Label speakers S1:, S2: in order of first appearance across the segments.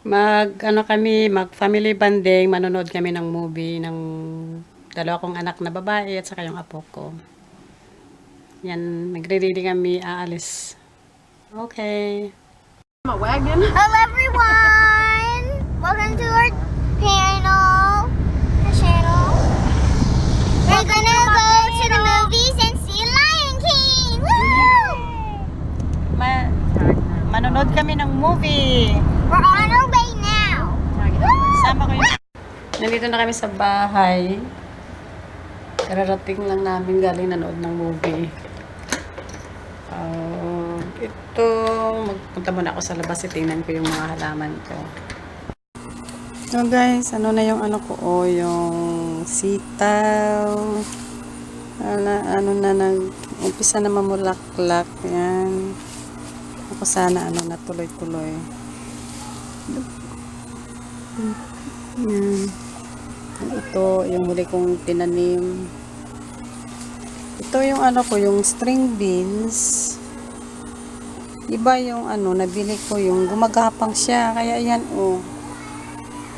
S1: Ano kami, mag family bonding, manonood kami ng movie ng dalawa kong anak na babae at saka yung apo ko. Yan, nagre-ready kami, aalis. Okay.
S2: My wagon.
S3: Hello everyone! Welcome to our channel. We're gonna go to the movies and see Lion King! Woo!
S1: Manonood kami ng movie.
S3: We're on our way now.
S1: Sama ko yung... Nandito na kami sa bahay. Kararating lang namin galing nanood ng movie. Ito, magpunta muna ako sa labas. Tingnan ko yung mga halaman ko. So guys, ano na yung ano ko? Oh, yung sitaw. Ano na, umpisa na mamulaklak. Yan. Ako sana, na tuloy-tuloy. Yan. Ito, yung huli kong tinanim. Ito yung ko, yung string beans. Iba yung nabili ko, yung gumagapang siya. Kaya yan, oh.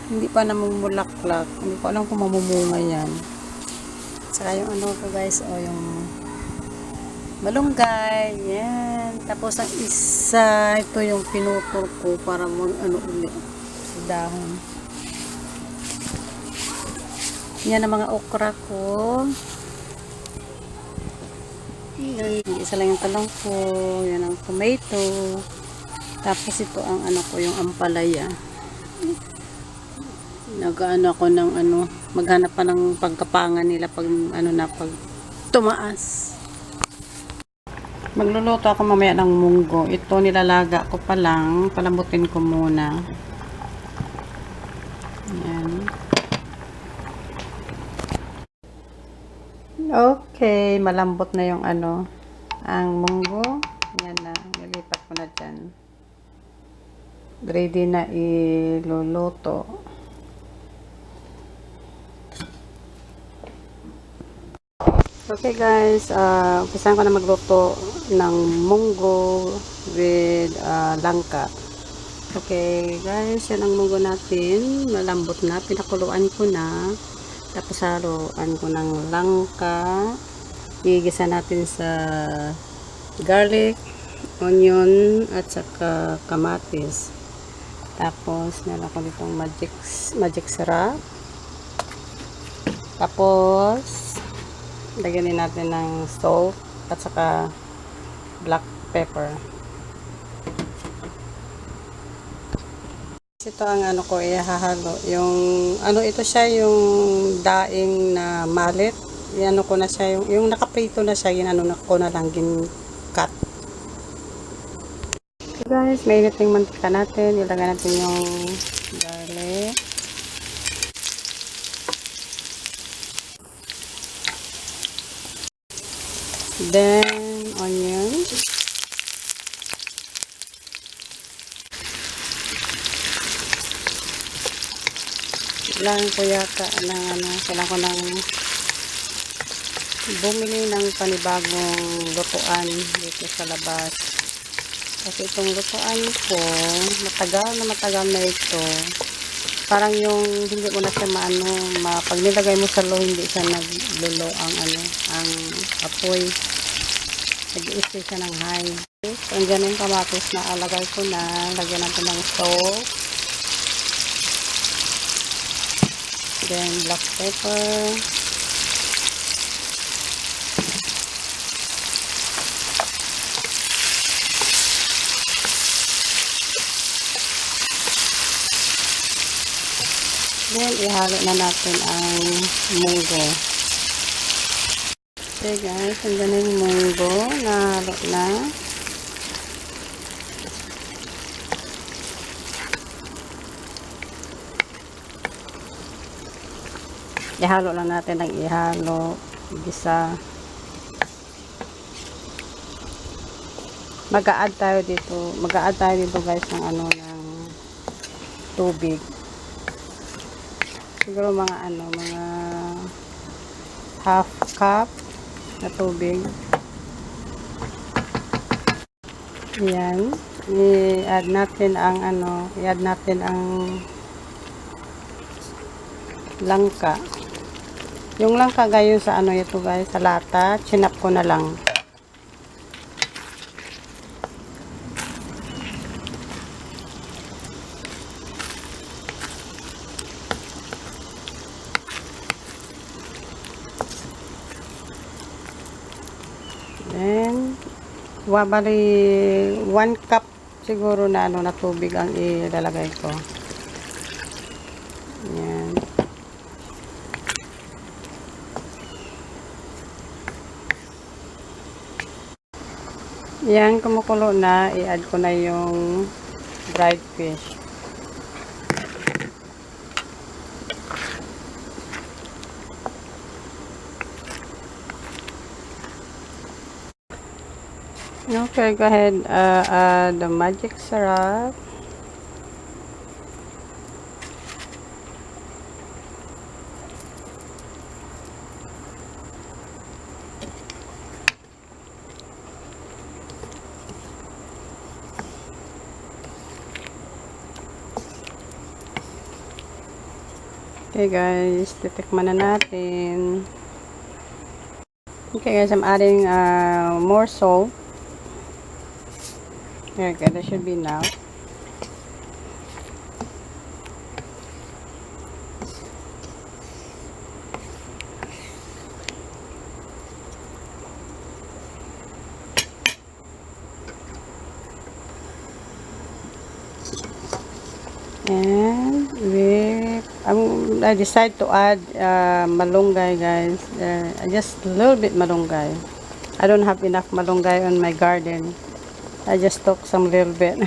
S1: Hindi pa namumulaklak. Hindi ko alam kung mamumunga yan. Saka yung ko guys, oh, yung malunggay. Yan. Tapos ang isa, ito yung pinutol ko para ulit. Dahon. Yan ang mga okra ko. Yan, isa lang yung talong ko. Yan ang tomato. Tapos ito ang ko, yung ampalaya. Nag-ano ako ng maghanap pa ng pagkapangan nila pag pag tumaas. Magluluto ako mamaya ng munggo. Ito nilalaga ko pa lang. Palambutin ko muna. Yan. Okay, malambot na yung ang munggo. Yan na, nilipat ko na dyan. Ready na iluluto. Okay guys, umpisahan ko na magluto ng munggo with langka. Okay guys, yan ang munggo natin. Malambot na, pinakuluan ko na. Tapos haluan ko ng langka. Igisa natin sa garlic, onion, at saka kamatis. Tapos, meron ko ditong magic syrup. Tapos, lagyan din natin ng salt at saka black pepper. Ito ang ko ihahalo. Yung ito siya yung daing na malit. Ko na siya yung nakaprito na siya, ko na lang cut. So guys, mainit yung mantika natin. Ilagay natin yung garlic. Then onion. Kailangan ko yata kailangan ko ng bumili ng panibagong lutuan dito sa labas. Kasi itong lutuan ko, matagal na ito. Parang yung hindi mo na siya pag nilagay mo sa low, hindi siya naglulo ang apoy. Nag-i-stay siya ng high. So, andyan yung kamatis na alagay ko na. Lagyan natin ng salt. Then black pepper. Then ihalo na natin ang munggo. Okay guys, andyan na yung munggo. Nahalo na. Ihalo lang natin ng ihalo. Igisa. Mag-a-add tayo dito. Mag-a-add tayo dito guys ng ng tubig. Siguro mga mga half cup na tubig. Ayan. i-add natin ang i-add natin ang langka. Yung langka gayon sa ito guys, sa lata, chinap ko na lang. Then, bali 1 cup siguro na na tubig ang ilalagay ko. Yan. Yan, kumukulo na, i-add ko na yung dried fish. Okay, go ahead, add the magic syrup. Okay guys, titikman na natin. Okay guys, I'm adding more salt. Okay, that should be now. And I decide to add malunggay guys. Just a little bit malunggay. I don't have enough malunggay on my garden. I just took some little bit.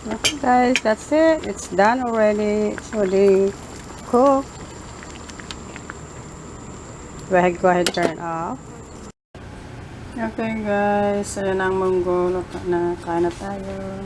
S1: Okay guys, that's it. It's done already. It's already cooked. Go ahead, turn off. Okay guys, ayan ang munggo. Na kain na tayo.